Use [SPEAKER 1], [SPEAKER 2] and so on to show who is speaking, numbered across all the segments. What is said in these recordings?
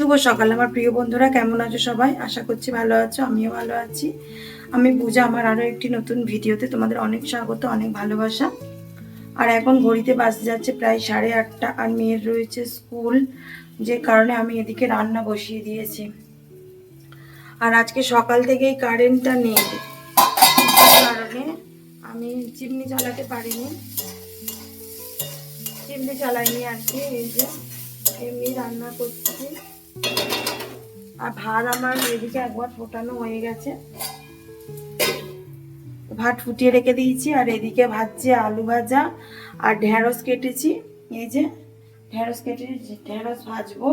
[SPEAKER 1] শুভ সকাল আমার প্রিয় বন্ধুরা, কেমন আছো সবাই? আশা করছি ভালো আছো, আমিও ভালো আছি। আমি পূজা, আমার আরও একটি নতুন ভিডিওতে তোমাদের অনেক স্বাগত, অনেক ভালোবাসা। আর এখন ঘড়িতে বাজে যাচ্ছে প্রায় 8:30, আর মেয়ের রয়েছে স্কুল, যে কারণে আমি এদিকে রান্না বসিয়ে দিয়েছি। আর আজকে সকাল থেকেই কারেন্টটা নেই, কারণে আমি চিমনি চালাতে পারিনি, চিমনি চালাইনি আর কি। এই যে এমনি রান্না করছি। আর ভাত আমার এদিকে একবার ফোটানো হয়ে গেছে, ভাত ফুটিয়ে রেখে দিয়েছি। আর এদিকে ভাজছি আলু ভাজা আর ঢেঁড়স কেটেছি। এই যে ঢেঁড়স কেটেছি, ঢেঁড়স ভাজবো।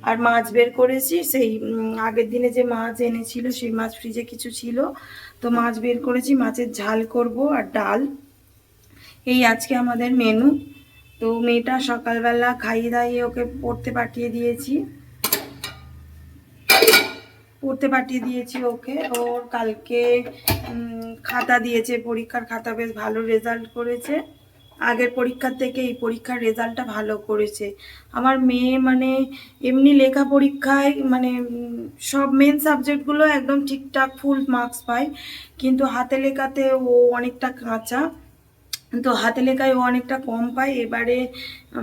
[SPEAKER 1] আর মাছ বের করেছি, সেই আগের দিনে যে মাছ এনেছিল সেই মাছ ফ্রিজে কিছু ছিল, তো মাছ বের করেছি, মাছের ঝাল করব আর ডাল। এই আজকে আমাদের মেনু। তো মেয়েটা সকালবেলা খাইয়ে দাইয়ে ওকে পড়তে পাঠিয়ে দিয়েছি, ওকে। ওর কালকে খাতা দিয়েছে, পরীক্ষার খাতা, বেশ ভালো রেজাল্ট করেছে। আগের পরীক্ষার থেকে এই পরীক্ষার রেজাল্টটা ভালো করেছে আমার মেয়ে। মানে এমনি লেখা পরীক্ষায় মানে সব মেন সাবজেক্টগুলো একদম ঠিকঠাক ফুল মার্কস পায়, কিন্তু হাতে লেখাতে ও অনেকটা কাঁচা, তো হাতে লেখায় ও অনেকটা কম পায়। এবারে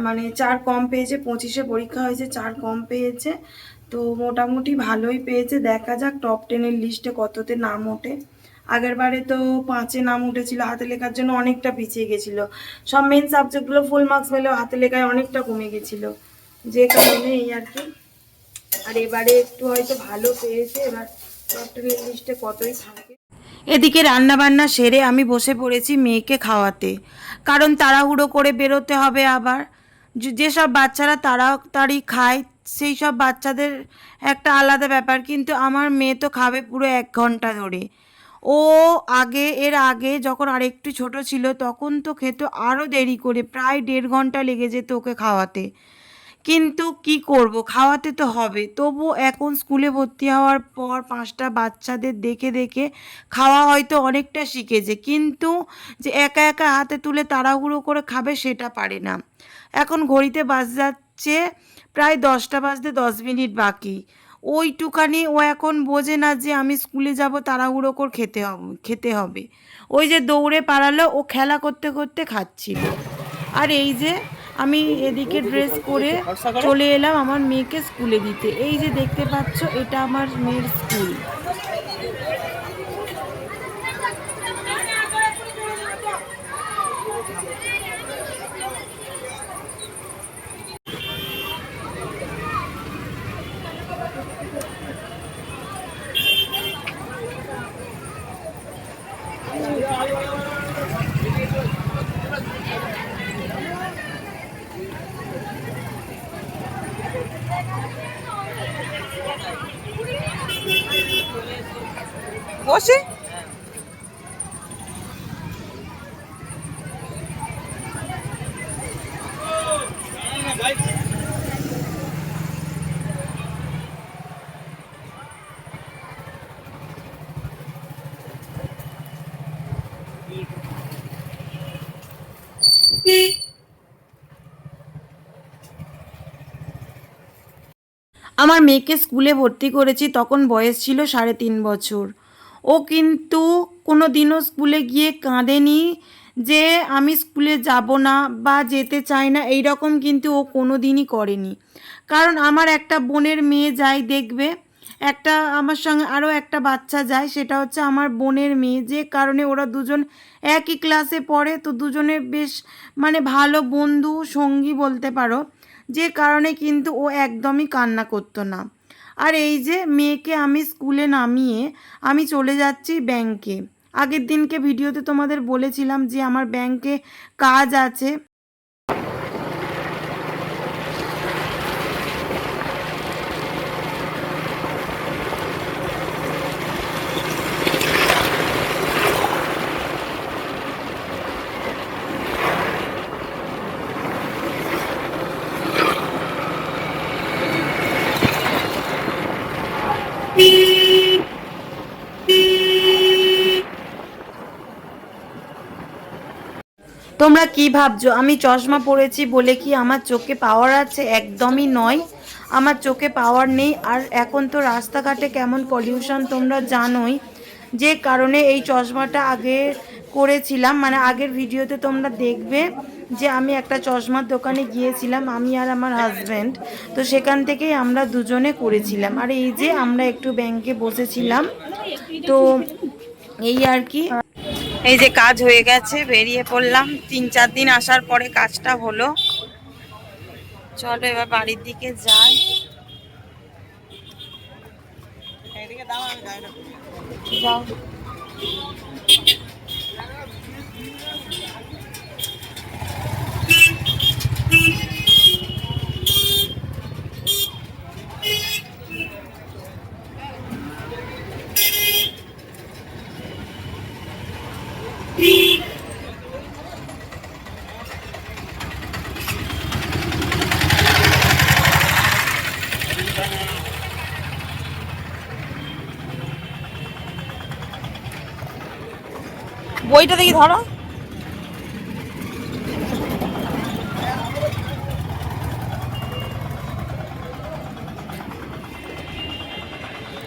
[SPEAKER 1] মানে 4 কম পেয়েছে, 25-এ পরীক্ষা হয়েছে, 4 কম পেয়েছে। তো মোটামুটি ভালোই পেয়েছে। দেখা যাক টপ 10-এর লিস্টে কততে নাম ওঠে। আগের বারে তো 5-এ নাম উঠেছিল, হাতে লেখার জন্য অনেকটা পিছিয়ে গেছিল। সব মেন সাবজেক্টগুলো ফুল মার্কস পেলেও হাতে লেখায় অনেকটা কমে গেছিলো, যে কারণে এই আর কি। আর এবারে একটু হয়তো ভালো পেয়েছে, এবার টপ 10-এর লিস্টে কতই থাকে। এদিকে রান্না বান্না সেরে আমি বসে পড়েছি মেয়েকে খাওয়াতে, কারণ তাড়াহুড়ো করে বেরোতে হবে। আবার যেসব বাচ্চারা তাড়াতাড়ি খায় সেই সব বাচ্চাদের একটা আলাদা ব্যাপার, কিন্তু আমার মেয়ে তো খাবে পুরো 1 ঘন্টা ধরে। ও এর আগে যখন আরেকটু ছোট ছিল তখন তো খেত আরও দেরি করে, প্রায় 1.5 ঘন্টা লেগে যেত ওকে খাওয়াতে। কিন্তু কি করব, খাওয়াতে তো হবে। তবু এখন স্কুলে ভর্তি হওয়ার পর 5টা বাচ্চাদের দেখে দেখে খাওয়া হয়তো অনেকটা শিখেছে, কিন্তু যে একা একা হাতে তুলে তাড়াহুড়ো করে খাবে সেটা পারে না। এখন ঘড়িতে বাজে যাচ্ছে প্রায় 10টা বাজতে 10 মিনিট বাকি। ওইটুখানি ও এখন বোঝে না যে আমি স্কুলে যাব, তাড়াহুড়ো করে খেতে হবে। ওই যে দৌড়ে পালালো, ও খেলা করতে করতে খাচ্ছিল। আর এই যে আমি এদিকে ড্রেস করে চলে এলাম আমার মেয়েকে স্কুলে দিতে। এই যে দেখতে পাচ্ছ, এটা আমার মেয়ের স্কুল। বসে আমার মেয়েকে স্কুলে ভর্তি করেছি, তখন বয়স ছিল 3.5 বছর। ও কিন্তু কোনো দিনও স্কুলে গিয়ে কাঁদেনি যে আমি স্কুলে যাব না বা যেতে চাই না, এই রকম কিন্তু ও কোনো দিনই করেনি। কারণ আমার একটা বোনের মেয়ে যায়, দেখবে একটা আমার সঙ্গে আরও একটা বাচ্চা যায়, সেটা হচ্ছে আমার বোনের মেয়ে, যে কারণে ওরা দুজন একই ক্লাসে পড়ে, তো দুজনে বেশ মানে ভালো বন্ধু সঙ্গী বলতে পারো, যে কারণে কিন্তু ও একদমই কান্না করতো না। আর এই যে মেয়েকে আমি স্কুলে নামিয়ে আমি চলে যাচ্ছি ব্যাংকে। আগের দিনকে ভিডিওতে তোমাদের বলেছিলাম যে আমার ব্যাংকে কাজ আছে। তোমরা কি ভাবছো আমি চশমা পরেছি বলে কি আমার চোখে পাওয়ার আছে? একদমই নয়। আমার চোখে পাওয়ার নেই। আর এখন তো রাস্তাঘাটে কেমন পলিউশন তোমরা জানোই, যে কারণে এই চশমাটা আগে করেছিলাম, মানে আগের ভিডিওতে তোমরা দেখবে যে আমি একটা চশমার দোকানে গিয়েছিলাম, আমি আর আমার হাজব্যান্ড। তো সেখান থেকেই আমরা দুজনে করেছিলাম। আর এই যে আমরা একটু ব্যাংকে বসেছিলাম, তো এই আর কি। এই যে কাজ হয়ে গেছে, বেরিয়ে পড়লাম। 3-4 দিন আসার পরে কাজটা হলো। চলো এবার বাড়ির দিকে যাই। যাও। বইটা দেখি ধরো।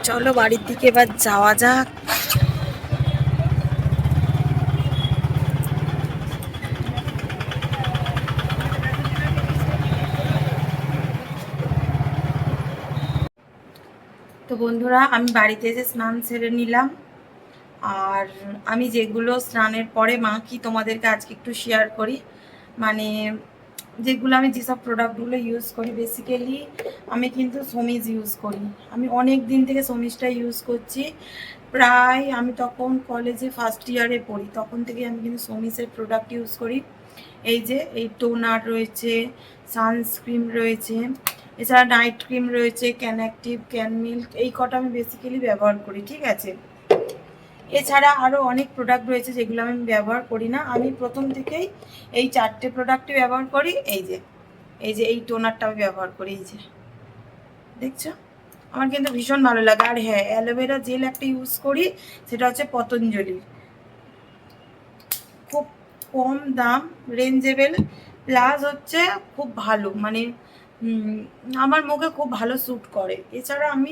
[SPEAKER 1] চলো বাড়ির দিকে এবার যাওয়া যাক। তো বন্ধুরা, আমি বাড়িতে এসে স্নান সেরে নিলাম। আর আমি যেগুলো স্নানের পরে মাখি তোমাদেরকে আজকে একটু শেয়ার করি। মানে যেগুলো আমি যেসব প্রোডাক্টগুলো ইউজ করি, বেসিক্যালি আমি কিন্তু সমিজ ইউজ করি। আমি অনেক দিন থেকে সমিজটা ইউজ করছি। প্রায় আমি তখন কলেজে ফার্স্ট ইয়ারে পড়ি, তখন থেকে আমি কিন্তু সমিজের প্রোডাক্ট ইউজ করি। এই যে এই টোনার রয়েছে, সানস্ক্রিন রয়েছে, এছাড়া নাইট ক্রিম রয়েছে, ক্যান অ্যাক্টিভ, ক্যান মিল্ক, এই কটা আমি বেসিক্যালি ব্যবহার করি, ঠিক আছে। এছাড়া আরও অনেক প্রোডাক্ট রয়েছে যেগুলো আমি ব্যবহার করি না। আমি প্রথম থেকেই এই 4টে প্রোডাক্টই ব্যবহার করি। এই যে এই টোনারটা আমি ব্যবহার করি, এই যে দেখছো, আমার কিন্তু ভীষণ ভালো লাগে। আর হ্যাঁ, অ্যালোভেরা জেল একটা ইউজ করি, সেটা হচ্ছে পতঞ্জলির। খুব কম দাম, রেঞ্জেবল, প্লাস হচ্ছে খুব ভালো, মানে আমার মুখে খুব ভালো স্যুট করে। এছাড়া আমি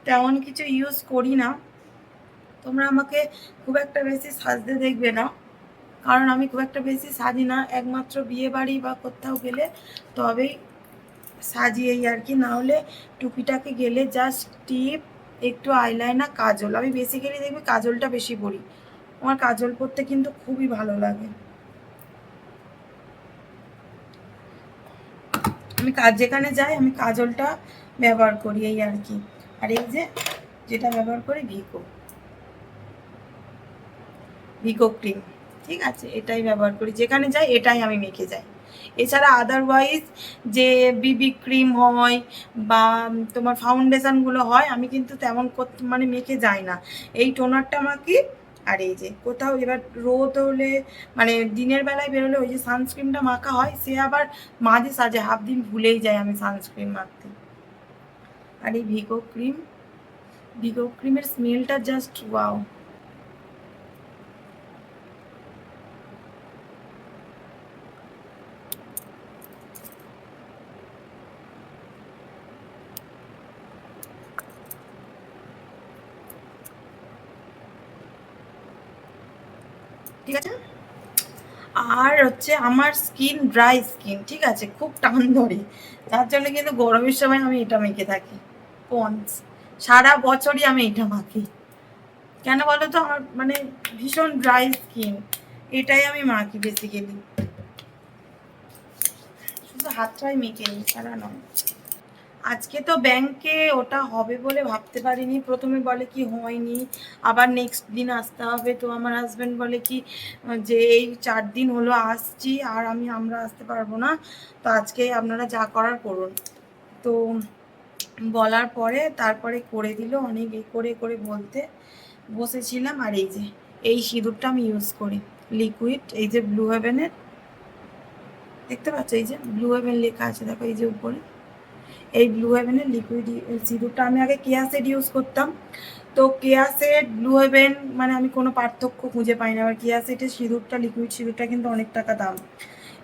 [SPEAKER 1] তেমন কিছু ইউজ করি না। তোমরা আমাকে খুব একটা বেশি সাজতে দেখবে না, কারণ আমি খুব একটা বেশি সাজি না। একমাত্র বিয়ে বাড়ি বা কোথাও গেলে তবেই সাজি, এই আর কি। না হলে টুপিটাকে গেলে জাস্ট টিপ, একটু আইলাইনার, কাজল। আমি বেসিক্যালি দেখবি কাজলটা বেশি পরি, আমার কাজল পরতে কিন্তু খুবই ভালো লাগে। আমি যেখানে যাই আমি কাজলটা ব্যবহার করি, এই আর কি। আর এই যে যেটা ব্যবহার করি, ভিকো ক্রিম, ঠিক আছে, এটাই ব্যবহার করি। যেখানে যাই এটাই আমি মেখে যাই। এছাড়া আদারওয়াইজ যে বিবি ক্রিম হয় বা তোমার ফাউন্ডেশনগুলো হয়, আমি কিন্তু তেমন মানে মেখে যাই না। এই টোনারটা মাখি। আর এই যে কোথাও এবার রোদ হলে, মানে দিনের বেলায় বেরোলে ওই যে সানস্ক্রিনটা মাখা হয়, সে আবার মাঝে সাঝে হাফ দিন ভুলেই যায় আমি সানস্ক্রিন মাখতে। আর এই ভিগো ক্রিমের স্মেলটা জাস্ট ওয়াও। ঠিক আছে। আর হচ্ছে আমার স্কিন ড্রাই স্কিন, ঠিক আছে, খুব টান ধরে, যার জন্য কিন্তু গরমের সময় আমি এটা মেখে থাকি, পন্স। সারা বছরই আমি এটা মাখি। কেন বলো তো, আমার মানে ভীষণ ড্রাই স্কিন, এটাই আমি মাখি বেসিক্যালি। শুধু হাতটাই মেখে নিই, সারা নয়। আজকে তো ব্যাংকে ওটা হবে বলে ভাবতে পারিনি। প্রথমে বলে কি হয়নি, আবার নেক্সট দিন আসতে হবে। তো আমার হাজব্যান্ড বলে কি যে এই 4 দিন হলো আসছি, আর আমরা আসতে পারবো না, তো আজকে আপনারা যা করার করুন। তো বলার পরে তারপরে করে দিল। অনেক করে করে বলতে বসেছিলাম। আর এই যে এই সিঁদুরটা আমি ইউজ করি, লিকুইড, এই যে ব্লু হেভেনের, দেখতে পাচ্ছ এই যে ব্লু হেভেন লেখা আছে, দেখো এই যে উপরে, এই ব্লু হেভেনের লিকুইড সিঁদুরটা। আমি আগে কেয়া সেট ইউজ করতাম, তো কেয়া সেট ব্লু হেভেন মানে আমি কোনো পার্থক্য খুঁজে পাই না। আবার কেয়া সেটের সিঁদুরটা, লিকুইড সিঁদুরটা কিন্তু অনেক টাকা দাম,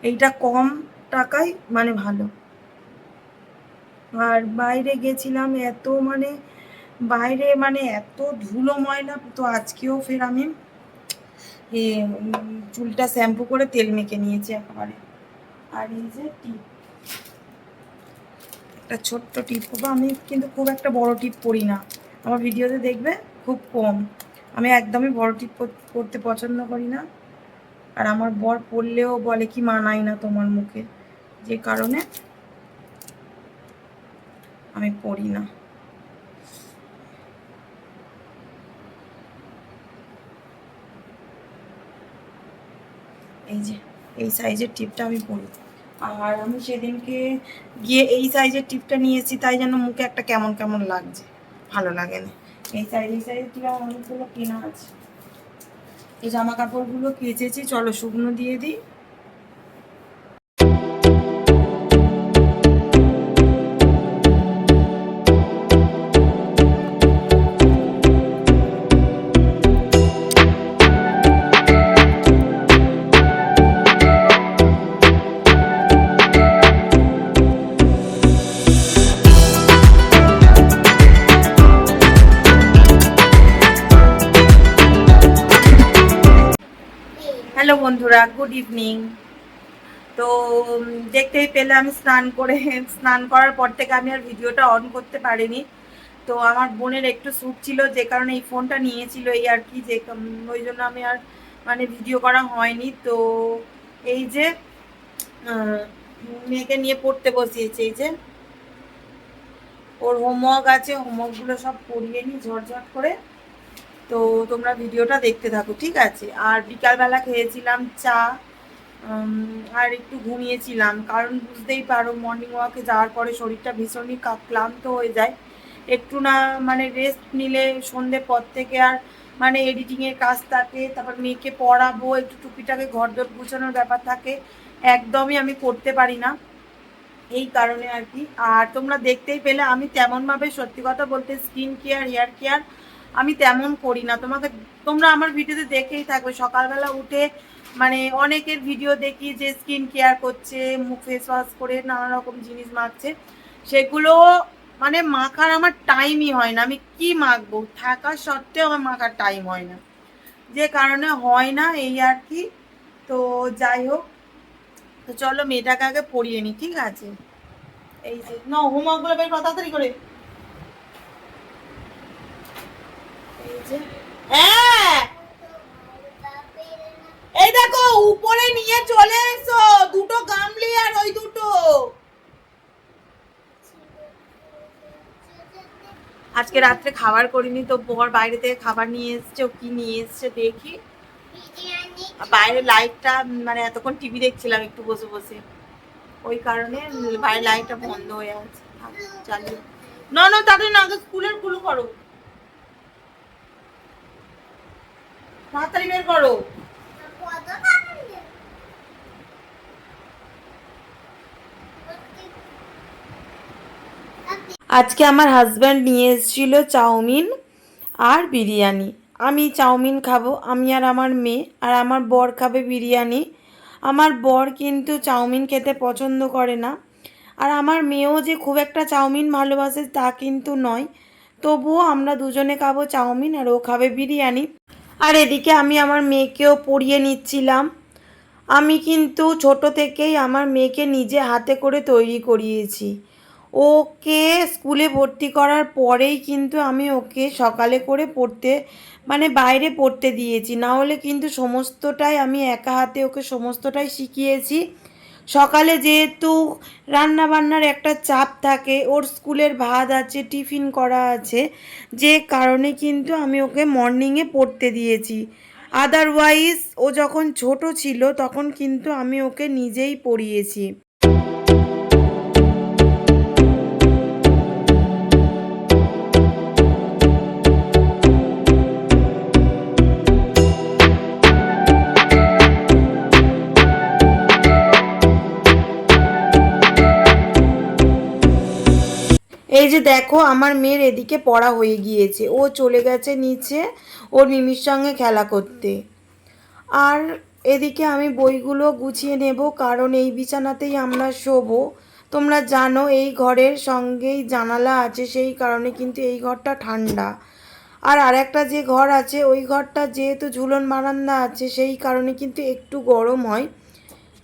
[SPEAKER 1] এইটা কম টাকায় মানে ভালো। আর বাইরে গেছিলাম, এত মানে বাইরে মানে এত ধুলো ময়লা, তো আজকেও ফের আমি চুলটা শ্যাম্পু করে তেল মেখে নিয়েছি একেবারে। আর এই যে টিপ, একটা ছোট্ট টিপ করবো আমি, কিন্তু খুব একটা বড় টিপ করি না, আমার ভিডিওতে দেখবে খুব কম, আমি একদমই বড় টিপ করতে পছন্দ করি না। আর আমার বর পরলেও বলে কি মানায় না তোমার মুখে, যে কারণে আমি পরি না। এই যে এই সাইজের টিপটা আমি পরি। আর আমি সেদিনকে গিয়ে এই সাইজের টিপটা নিয়েছি, তাই যেন মুখে একটা কেমন কেমন লাগছে, ভালো লাগে না। এই সাইজের টিপ আমার অনেকগুলো কেনা আছে। এই জামা কাপড়গুলো কেচেছি, চলো শুকনো দিয়ে দিই। হ্যালো বন্ধুরা, গুড ইভিনিং। তো দেখতেই পেলে আমি স্নান করার পর থেকে আমি আর ভিডিওটা অন করতে পারিনি। তো আমার বোনের একটু শ্যুট ছিল, যে কারণে এই ফোনটা নিয়েছিল, এই আর কি, যে ওই জন্য আমি আর মানে ভিডিও করা হয়নি। তো এই যে মেয়েকে নিয়ে পড়তে বসিয়েছে, এই যে ওর হোমওয়ার্ক আছে, হোমওয়ার্কগুলো সব করিয়ে নিই ঝটঝট করে। তো তোমরা ভিডিওটা দেখতে থাকো, ঠিক আছে। আর বিকালবেলা খেয়েছিলাম চা, আর একটু ঘুমিয়েছিলাম, কারণ বুঝতেই পারো মর্নিং ওয়াকে যাওয়ার পরে শরীরটা ভীষণই ক্লান্ত হয়ে যায়। একটু না মানে রেস্ট নিলে সন্ধ্যের পর থেকে আর মানে এডিটিংয়ের কাজ থাকে, তারপর মেয়েকে পড়াবো, একটু টুপিটাকে ঘরদোর গুছানোর ব্যাপার থাকে, একদমই আমি করতে পারি না, এই কারণে আর কি। আর তোমরা দেখতেই পেলে আমি তেমনভাবে, সত্যি কথা বলতে, স্কিন কেয়ার, হেয়ার কেয়ার আমি তেমন করি না। তোমরা আমার ভিডিওতে দেখেই থাকবে, সকালবেলা উঠে মানে অনেকের ভিডিও দেখি যে স্কিন কেয়ার করছে, মুখ ফেস ওয়াশ করে নানা রকম জিনিস মাখছে, সেগুলো মানে মাখার আমার টাইমই হয় না। আমি কি মাখবো, থাকা সত্ত্বেও আমার মাখার টাইম হয় না, যে কারণে হয় না, এই আর কি। তো যাই হোক, তো চলো মেয়েটাকে আগে পড়িয়ে নি, ঠিক আছে। এই যে না, হোমওয়ার্ক গুলো বের কর তাড়াতাড়ি করে। এই যে হ্যাঁ, এই দেখো উপরে নিয়ে চলে এসো, দুটো গামলি আর ওই দুটো। আজকে রাত্রে খাবার করিনি, তো বর বাইরে থেকে খাবার নিয়ে এসছে, ও কি নিয়ে এসছে দেখি। বাইরে লাইটটা মানে এতক্ষণ টিভি দেখছিলাম একটু বসে বসে, ওই কারণে বাইরে লাইটটা বন্ধ হয়ে আছে, চালিয়ে। না না, তাড়াতাড়ি না, আগে স্কুলের গুলো করো, তাড়াতাড়ি বের করো। আজকে আমার হাজব্যান্ড নিয়ে এসেছিল চাউমিন আর বিরিয়ানি। আমি চাউমিন খাবো, আমি আর আমার মেয়ে, আর আমার বর খাবে বিরিয়ানি। আমার বর কিন্তু চাউমিন খেতে পছন্দ করে না, আর আমার মেয়েও যে খুব একটা চাউমিন ভালোবাসে তা কিন্তু নয়, তবুও আমরা দুজনে খাবো চাউমিন আর ও খাবে বিরিয়ানি। আর এদিকে আমি আমার মেয়েকেও পড়িয়ে নিচ্ছিলাম। আমি কিন্তু ছোট থেকেই আমার মেয়েকে নিজে হাতে করে তৈরি করিয়েছি। ওকে স্কুলে ভর্তি করার পরেই কিন্তু আমি ওকে সকালে করে পড়তে মানে বাইরে পড়তে দিয়েছি, না হলে কিন্তু সমস্তটাই আমি একা হাতে ওকে সমস্তটাই শিখিয়েছি। সকালে যেহেতু রান্না বান্নার একটা চাপ থাকে, ওর স্কুলের ভাত আছে, টিফিন করা আছে, যে কারণে কিন্তু আমি ওকে মর্নিংয়ে পড়তে দিয়েছি। আদারওয়াইজ ও যখন ছোট ছিল তখন কিন্তু আমি ওকে নিজেই পড়িয়েছি। এই যে দেখো আমার মেয়ের এদিকে পড়া হয়ে গিয়েছে, ও চলে গেছে নিচে ওর মিমির সঙ্গে খেলা করতে। আর এদিকে আমি বইগুলো গুছিয়ে নেব, কারণ এই বিছানাতেই আমরা শোবো, তোমরা জানো এই ঘরের সঙ্গেই জানালা আছে, সেই কারণে কিন্তু এই ঘরটা ঠান্ডা। আর আরেকটা যে ঘর আছে ওই ঘরটা যেহেতু ঝুলন বারান্দা আছে, সেই কারণে কিন্তু একটু গরম হয়।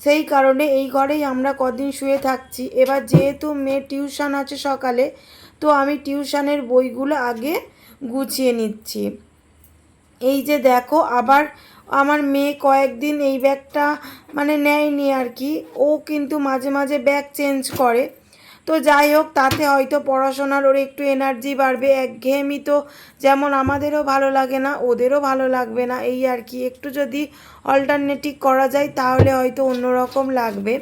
[SPEAKER 1] সেই কারণে এই ঘরেই আমরা কদিন শুয়ে থাকছি। এবার যেহেতু মেয়ে টিউশন আছে সকালে, তো আমি টিউশনের বইগুলো আগে গুছিয়ে নিচ্ছি। এই যে দেখো, আবার আমার মেয়ে কয়েকদিন এই ব্যাগটা মানে নেয়নি আর কি, ও কিন্তু মাঝে মাঝে ব্যাগ চেঞ্জ করে। তো যাই হোক, তাতে হয়তো পড়াশোনার ওর একটু এনার্জি বাড়বে। একঘেয়েমি তো যেমন আমাদেরও ভালো লাগে না, ওদেরও ভালো লাগবে না, এই আর কি। একটু যদি অল্টারনেটিভ করা যায় তাহলে হয়তো অন্যরকম লাগবে।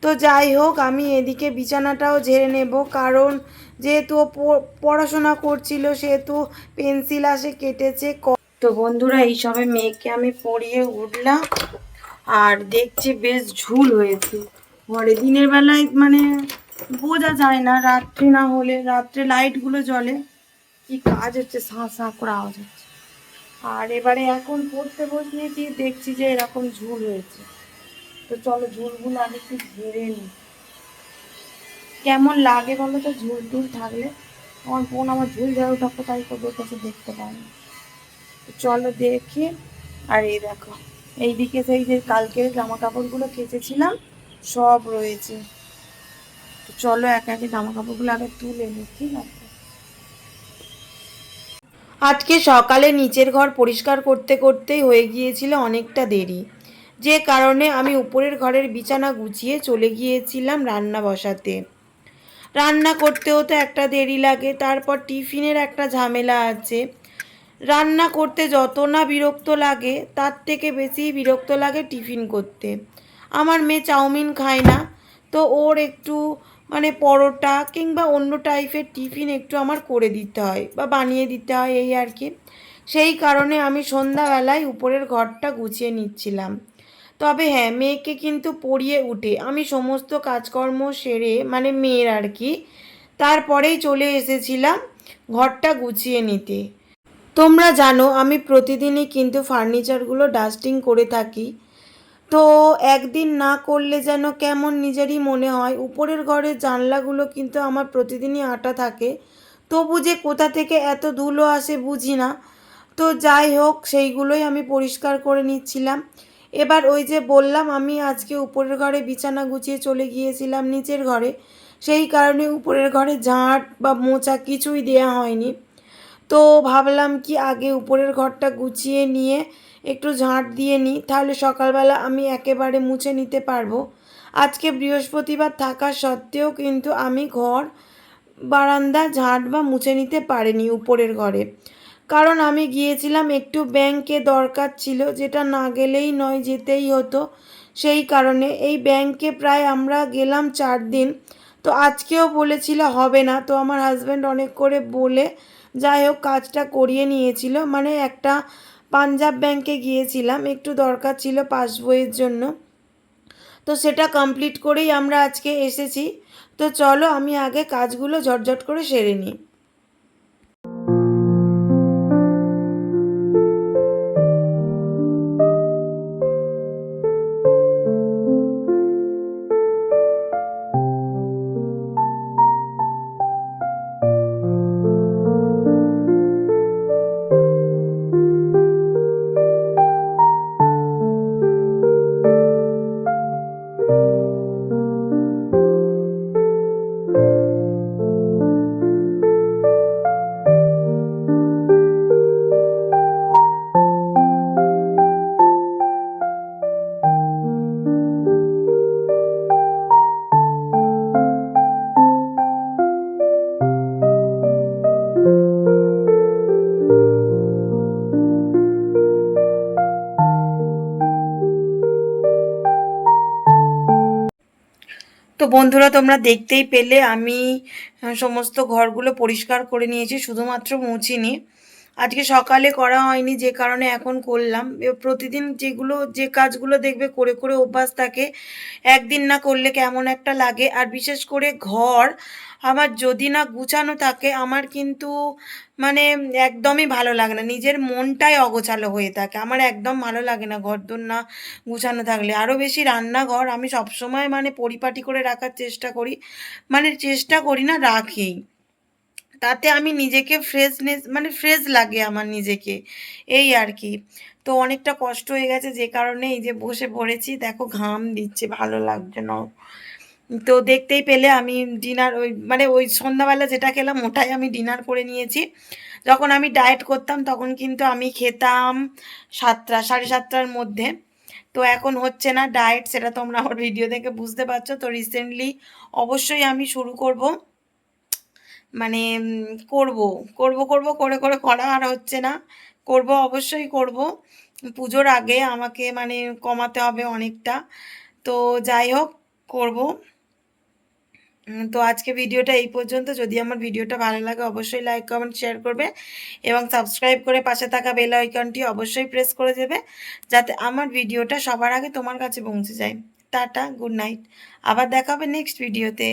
[SPEAKER 1] তো যাই হোক, আমি এদিকে বিছানাটাও ঝেড়ে নেব, কারণ যেহেতু ও পড়াশোনা করছিল সেহেতু পেন্সিল আসে কেটেছে। তো বন্ধুরা, এই সবে মেয়েকে আমি পড়িয়ে উঠলাম, আর দেখছি বেশ ঝুল হয়েছে ঘরে। দিনের বেলায় মানে বোঝা যায় না, রাত্রি না হলে রাত্রে লাইটগুলো জ্বলে, কি কাজ হচ্ছে, সাঁ সাঁ করে আওয়াজ হচ্ছে। আর এবারে এখন পড়তে বসিয়েছি, দেখছি যে এরকম ঝুল হয়েছে। তো চলো ঝুলগুলো আগে একটু ঝেড়ে নিই। কেমন লাগে বলো তো ঝুল টুল থাকলে? আমার বোন আমার ঝুল ঝাড়ু ঠাকুর তাই তোদের কাছে দেখতে পায় না। তো চলো দেখি। আর এই দেখো, এইদিকে সেই যে কালকে জামা কাপড়গুলো কেচেছিলাম সব রয়েছে। তো চলো একে একে জামা কাপড়গুলো আগে তুলে নিই, ঠিক আছে? আজকে সকালে নিচের ঘর পরিষ্কার করতে করতেই হয়ে গিয়েছিল অনেকটা দেরি, যে কারণে আমি উপরের ঘরের বিছানা গুছিয়ে চলে গিয়েছিলাম রান্না বসাতে। রান্না করতেও তো একটা দেরি লাগে, তারপর টিফিনের একটা ঝামেলা আছে। রান্না করতে যত না বিরক্ত লাগে, তার থেকে বেশি বিরক্ত লাগে টিফিন করতে। আমার মেয়ে চাউমিন খায় না, তো ওর একটু মানে পরোটা কিংবা অন্য টাইপের টিফিন একটু আমার করে দিতে হয় বা বানিয়ে দিতে হয়, এই আর কি। সেই কারণে আমি সন্ধ্যাবেলায় উপরের ঘরটা গুছিয়ে নিচ্ছিলাম। তবে হ্যাঁ, মেয়েকে কিন্তু পড়িয়ে উঠে আমি সমস্ত কাজকর্ম সেরে, মানে মেয়ের আর কি, তারপরেই চলে এসেছিলাম ঘরটা গুছিয়ে নিতে। তোমরা জানো আমি প্রতিদিনই কিন্তু ফার্নিচারগুলো ডাস্টিং করে থাকি। তো একদিন না করলে যেন কেমন নিজেরই মনে হয়। উপরের ঘরের জানলাগুলো কিন্তু আমার প্রতিদিনই আঁটা থাকে, তবু যে কোথা থেকে এত ধুলো আসে বুঝি না। তো যাই হোক, সেইগুলোই আমি পরিষ্কার করে নিচ্ছিলাম। এবার ওই যে বললাম আমি আজকে উপরের ঘরে বিছানা গুছিয়ে চলে গিয়েছিলাম নিচের ঘরে, সেই কারণে উপরের ঘরে ঝাঁট বা মোছা কিছুই দেয়া হয়নি। তো ভাবলাম কি আগে উপরের ঘরটা গুছিয়ে নিয়ে একটু ঝাঁট দিয়ে নিই, তাহলে সকালবেলা আমি একেবারে মুছে নিতে পারবো। আজকে বৃহস্পতিবার থাকা সত্ত্বেও কিন্তু আমি ঘর বারান্দা ঝাঁট বা মুছে নিতে পারিনি উপরের ঘরে, কারণ আমি গিয়েছিলাম একটু ব্যাংকে, দরকার ছিল, যেটা না গেলেই নয়, যেতেই হতো। সেই কারণে এই ব্যাংকে প্রায় আমরা গেলাম 4 দিন। তো আজকেও বলেছিল হবে না, তো আমার হাজব্যান্ড অনেক করে বলে যাই হোক কাজটা করিয়ে নিয়েছিল। মানে একটা পাঞ্জাব ব্যাংকে গিয়েছিলাম, একটু দরকার ছিল পাসবইয়ের জন্য, তো সেটা কমপ্লিট করেই আমরা আজকে এসেছি। তো চলো আমি আগে কাজগুলো ঝটঝট করে সেরে নিই। তো বন্ধুরা, তোমরা দেখতেই পেলে আমি সমস্ত ঘরগুলো পরিষ্কার করে নিয়েছি, শুধুমাত্র মুছিনি। আজকে সকালে করা হয়নি যে কারণে এখন করলাম। প্রতিদিন যে কাজগুলো দেখবে করে করে অভ্যাস থাকে, একদিন না করলে কেমন একটা লাগে। আর বিশেষ করে ঘর আমার যদি না গুছানো থাকে আমার কিন্তু মানে একদমই ভালো লাগে না, নিজের মনটাই অগোছালো হয়ে থাকে। আমার একদম ভালো লাগে না ঘরদোর না গুছানো থাকলে। আরও বেশি রান্নাঘর আমি সবসময় মানে পরিপাটি করে রাখার চেষ্টা করি, মানে চেষ্টা করি না, রাখি। তাতে আমি নিজেকে ফ্রেশনেস মানে ফ্রেশ লাগে আমার নিজেকে, এই আর কি। তো অনেকটা কষ্ট হয়ে গেছে যে কারণে এই যে বসে পড়েছি, দেখো ঘাম দিচ্ছে, ভালো লাগছে না। তো দেখতেই পেলে আমি ডিনার ওই মানে ওই সন্ধ্যাবেলা যেটা খেলাম ওটাই আমি ডিনার করে নিয়েছি। যখন আমি ডায়েট করতাম তখন কিন্তু আমি খেতাম 7টা 7:30টার মধ্যে। তো এখন হচ্ছে না ডায়েট, সেটা তোমরা আমার ভিডিও দেখে বুঝতে পারছো। তো রিসেন্টলি অবশ্যই আমি শুরু করব, মানে করব করব করব করে করে করা আর হচ্ছে না। করব, অবশ্যই করব। পুজোর আগে আমাকে মানে কমাতে হবে অনেকটা। তো যাই হোক, করব। তো আজকে ভিডিওটা এই পর্যন্ত। যদি আমার ভিডিওটা ভালো লাগে অবশ্যই লাইক কমেন্ট শেয়ার করবে এবং সাবস্ক্রাইব করে পাশে থাকা বেল আইকনটি অবশ্যই প্রেস করে দেবে, যাতে আমার ভিডিওটা সবার আগে তোমার কাছে পৌঁছে যায়। Tata, good night. আবার দেখা হবে নেক্সট ভিডিওতে।